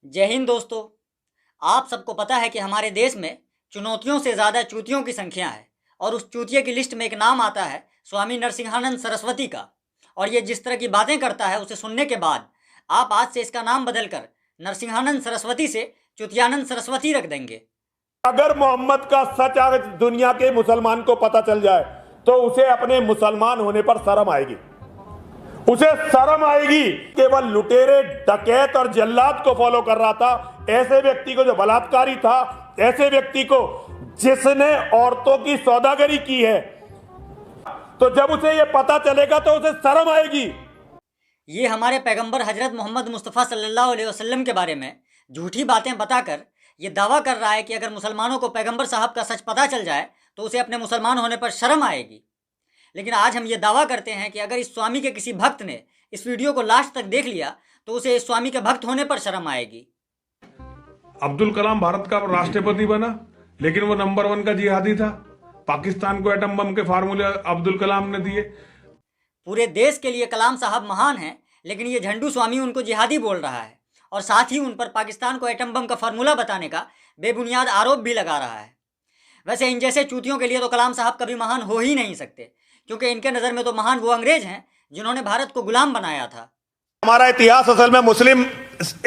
जय हिंद दोस्तों। आप सबको पता है कि हमारे देश में चुनौतियों से ज़्यादा चूतियों की संख्या है और उस चूतिये की लिस्ट में एक नाम आता है स्वामी नरसिंहानंद सरस्वती का। और ये जिस तरह की बातें करता है उसे सुनने के बाद आप आज से इसका नाम बदलकर नरसिंहानंद सरस्वती से चुतियानंद सरस्वती रख देंगे। अगर मोहम्मद का सच अगर दुनिया के मुसलमान को पता चल जाए तो उसे अपने मुसलमान होने पर शर्म आएगी, उसे शर्म आएगी। केवल लुटेरे, डकैत और जल्लाद को फॉलो कर रहा था, ऐसे व्यक्ति को जो बलात्कारी था, ऐसे व्यक्ति को जिसने औरतों की सौदागरी की है, तो जब उसे ये पता चलेगा तो उसे शर्म आएगी। ये हमारे पैगंबर हजरत मोहम्मद मुस्तफ़ा सल्लल्लाहु अलैहि वसल्लम के बारे में झूठी बातें बताकर ये दावा कर रहा है कि अगर मुसलमानों को पैगंबर साहब का सच पता चल जाए तो उसे अपने मुसलमान होने पर शर्म आएगी। लेकिन आज हम ये दावा करते हैं कि अगर इस स्वामी के किसी भक्त ने इस वीडियो को लास्ट तक देख लिया तो उसे इस स्वामी के भक्त होने पर शर्म आएगी। अब्दुल कलाम भारत का राष्ट्रपति बना, लेकिन वो नंबर 1 का जिहादी था। पाकिस्तान को एटम बम के फार्मूले अब्दुल कलाम ने दिए। पूरे देश के लिए कलाम साहब महान हैं, लेकिन ये झंडू स्वामी उनको जिहादी बोल रहा है और साथ ही उन पर पाकिस्तान को एटम बम का फार्मूला बताने का बेबुनियाद आरोप भी लगा रहा है। वैसे इन जैसे चूतियों के लिए तो कलाम साहब कभी महान हो ही नहीं सकते, क्योंकि इनके नज़र में तो महान वो अंग्रेज हैं जिन्होंने भारत को गुलाम बनाया था। हमारा इतिहास असल में मुस्लिम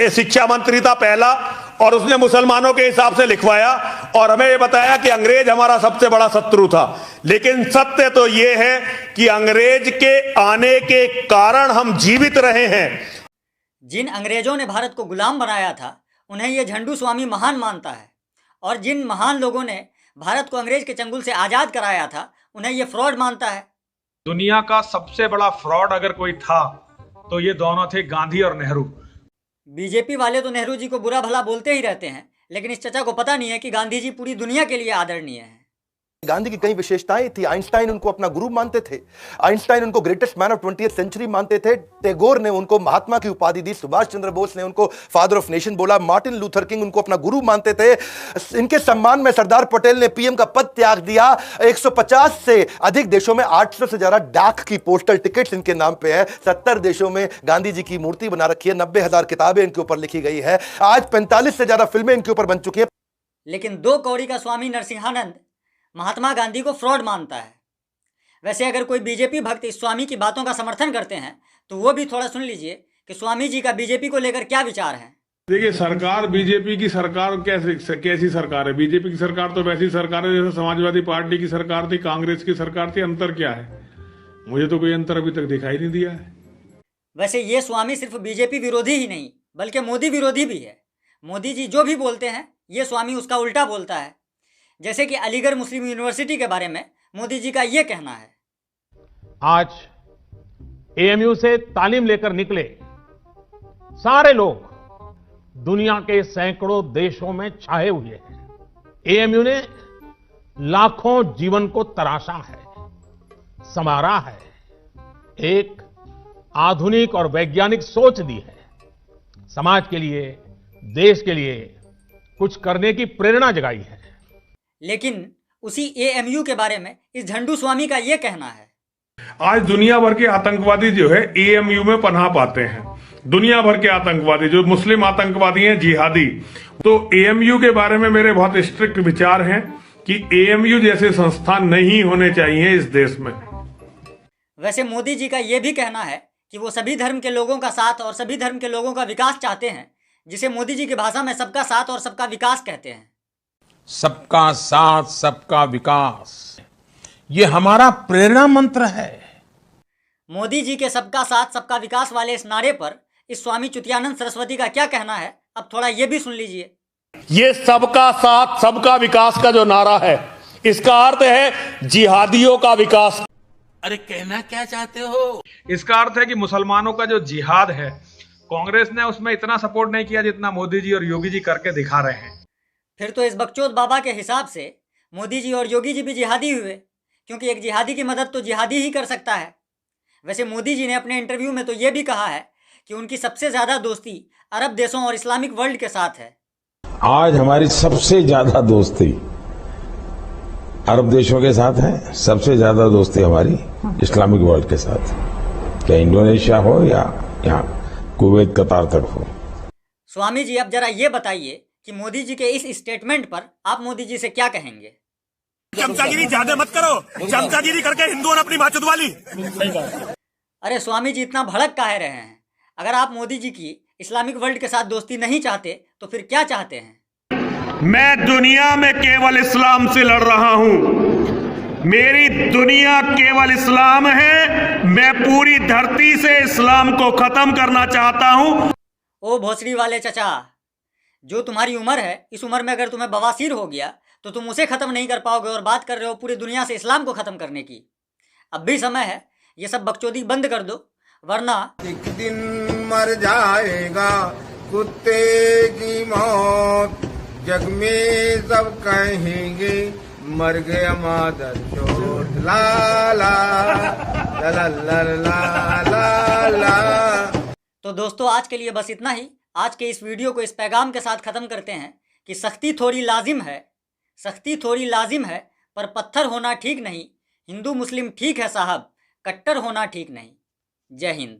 शिक्षा मंत्री था पहला, और उसने मुसलमानों के हिसाब से लिखवाया और हमें यह बताया कि अंग्रेज हमारा सबसे बड़ा शत्रु था। लेकिन सत्य तो यह है कि अंग्रेज के आने के कारण हम जीवित रहे हैं। जिन अंग्रेजों ने भारत को गुलाम बनाया था उन्हें यह झंडू स्वामी महान मानता है, और जिन महान लोगों ने भारत को अंग्रेज के चंगुल से आज़ाद कराया था उन्हें यह फ्रॉड मानता है। दुनिया का सबसे बड़ा फ्रॉड अगर कोई था तो ये दोनों थे, गांधी और नेहरू। बीजेपी वाले तो नेहरू जी को बुरा भला बोलते ही रहते हैं, लेकिन इस चचा को पता नहीं है कि गांधी जी पूरी दुनिया के लिए आदरणीय हैं। गांधी की कई विशेषताएं थी। आइंस्टाइन उनको अपना गुरु मानते थे, आइंस्टाइन उनको greatest man of 20th century मानते थे। टैगोर ने उनको महात्मा की उपाधि दी, सुभाष चंद्र बोस ने उनको फादर ऑफ नेशन बोला, मार्टिन लूथर किंग उनको अपना गुरु मानते थे। इनके सम्मान में सरदार पटेल ने पीएम का पद त्याग दिया। 150 से अधिक देशों में 800 से ज्यादा डाक की पोस्टल टिकट्स इनके नाम पे है। 70 देशों में गांधी जी की मूर्ति बना रखी है, 90,000 किताबें इनके ऊपर लिखी गई है, आज 45 से ज्यादा फिल्में इनके ऊपर बन चुकी है। लेकिन 2 कौड़ी का स्वामी नरसिंहानंद महात्मा गांधी को फ्रॉड मानता है। वैसे अगर कोई बीजेपी भक्त इस स्वामी की बातों का समर्थन करते हैं तो वो भी थोड़ा सुन लीजिए कि स्वामी जी का बीजेपी को लेकर क्या विचार है। देखिए, सरकार बीजेपी की सरकार कैसी सरकार है? बीजेपी की सरकार तो वैसी सरकार है जैसे समाजवादी पार्टी की सरकार थी, कांग्रेस की सरकार थी। अंतर क्या है? मुझे तो कोई अंतर अभी तक दिखाई नहीं दिया है। वैसे ये स्वामी सिर्फ बीजेपी विरोधी ही नहीं बल्कि मोदी विरोधी भी है। मोदी जी जो भी बोलते हैं ये स्वामी उसका उल्टा बोलता है। जैसे कि अलीगढ़ मुस्लिम यूनिवर्सिटी के बारे में मोदी जी का ये कहना है। आज एएमयू से तालीम लेकर निकले सारे लोग दुनिया के सैकड़ों देशों में छाए हुए हैं। एएमयू ने लाखों जीवन को तराशा है, संवारा है, एक आधुनिक और वैज्ञानिक सोच दी है, समाज के लिए, देश के लिए कुछ करने की प्रेरणा जगाई है। लेकिन उसी एएमयू के बारे में इस झंडू स्वामी का ये कहना है। आज दुनिया भर के आतंकवादी जो है एएमयू में पनाह पाते हैं। दुनिया भर के आतंकवादी जो मुस्लिम आतंकवादी हैं, जिहादी। तो एएमयू के बारे में मेरे बहुत स्ट्रिक्ट विचार हैं कि एएमयू जैसे संस्थान नहीं होने चाहिए इस देश में। वैसे मोदी जी का ये भी कहना है कि वो सभी धर्म के लोगों का साथ और सभी धर्म के लोगों का विकास चाहते हैं, जिसे मोदी जी की भाषा में सबका साथ और सबका विकास कहते हैं। सबका साथ सबका विकास, ये हमारा प्रेरणा मंत्र है। मोदी जी के सबका साथ सबका विकास वाले इस नारे पर इस स्वामी चुतियानंद सरस्वती का क्या कहना है, अब थोड़ा ये भी सुन लीजिए। ये सबका साथ सबका विकास का जो नारा है, इसका अर्थ है जिहादियों का विकास। अरे कहना क्या चाहते हो? इसका अर्थ है कि मुसलमानों का जो जिहाद है, कांग्रेस ने उसमें इतना सपोर्ट नहीं किया जितना मोदी जी और योगी जी करके दिखा रहे हैं। फिर तो इस बकचोद बाबा के हिसाब से मोदी जी और योगी जी भी जिहादी हुए, क्योंकि एक जिहादी की मदद तो जिहादी ही कर सकता है। वैसे मोदी जी ने अपने इंटरव्यू में तो ये भी कहा है कि उनकी सबसे ज़्यादा दोस्ती अरब देशों और इस्लामिक वर्ल्ड के साथ है। आज हमारी सबसे ज्यादा दोस्ती अरब देशों के साथ है, सबसे ज्यादा दोस्ती हमारी इस्लामिक वर्ल्ड के साथ, क्या इंडोनेशिया हो या यहाँ कुवैत कतार तक हो। स्वामी जी, अब जरा ये बताइए कि मोदी जी के इस स्टेटमेंट पर आप मोदी जी से क्या कहेंगे? चमचागिरी ज्यादा मत करो, चमचागिरी करके हिंदुओं ने अपनी माँ चुदवा ली। अरे स्वामी जी, इतना भड़क काहे रहे हैं? अगर आप मोदी जी की इस्लामिक वर्ल्ड के साथ दोस्ती नहीं चाहते तो फिर क्या चाहते हैं? मैं दुनिया में केवल इस्लाम से लड़ रहा हूं। मेरी दुनिया केवल इस्लाम है। मैं पूरी धरती से इस्लाम को खत्म करना चाहता हूं। ओ भोसड़ी वाले चचा, जो तुम्हारी उम्र है, इस उम्र में अगर तुम्हें बवासीर हो गया तो तुम उसे खत्म नहीं कर पाओगे और बात कर रहे हो पूरी दुनिया से इस्लाम को खत्म करने की। अब भी समय है, ये सब बकचोदी बंद कर दो, वरना एक दिन मर जाएगा कुत्ते की मौत, जग में सब कहेंगे मर गया मादर चोट। ला ला ला ला ला ला ला। तो दोस्तों, आज के लिए बस इतना ही। आज के इस वीडियो को इस पैगाम के साथ ख़त्म करते हैं कि सख्ती थोड़ी लाजिम है, सख्ती थोड़ी लाजिम है, पर पत्थर होना ठीक नहीं। हिंदू मुस्लिम ठीक है साहब, कट्टर होना ठीक नहीं। जय हिंद।